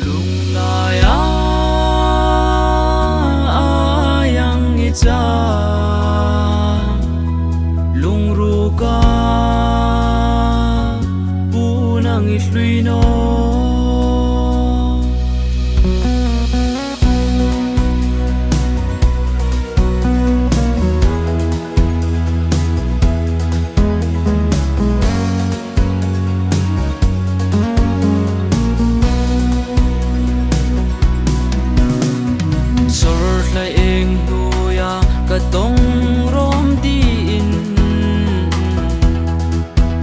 lung lai yang icha lung ru ka punang ihlui no ka tong rom din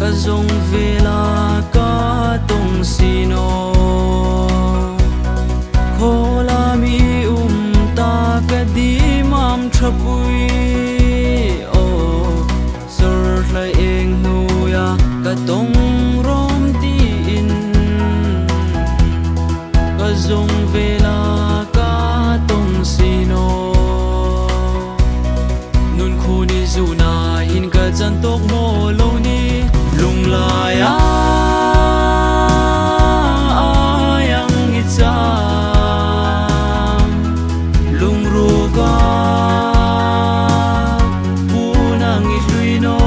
ka zong vela ka tong sino khola mi ta ka di mam thapui o sor lai eng nu ya ka tong rom din ka zong vela ka tong sino zuna hin ka chan tok mo lo ni lung lai yang icha lung ru ka punang ihlui no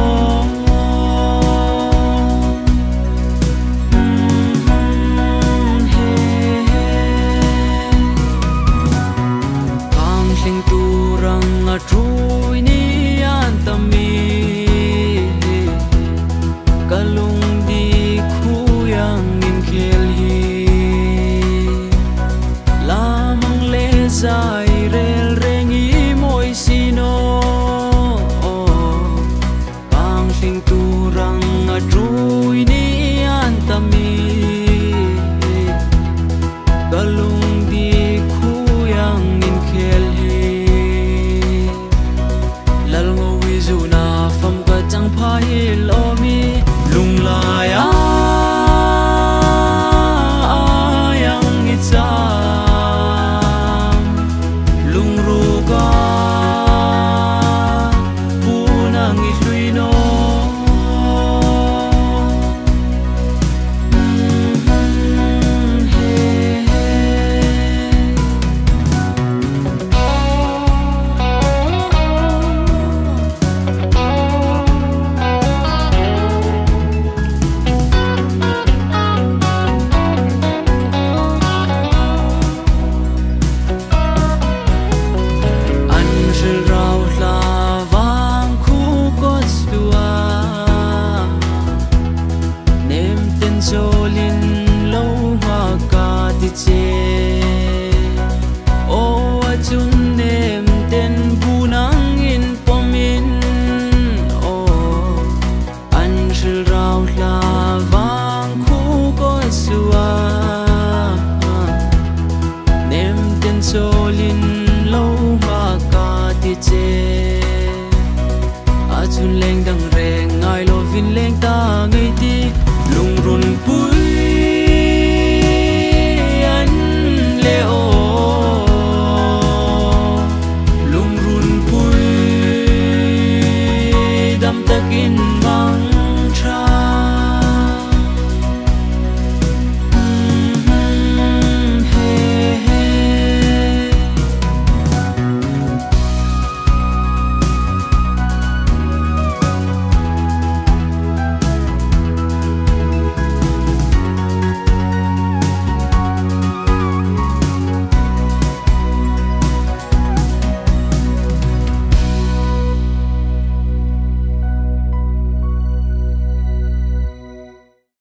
ang hling turang a trui ni tami kalung di khuyang in khel hi lamang le zai rel rengi moi sino pang hling turang a trui ni an tami kalung di khuyang in khel hi lal ngoi zuna fam ka chang phai lo mi lung lai yang icha lung ru ka punang ihlui no Jolin lo ma ka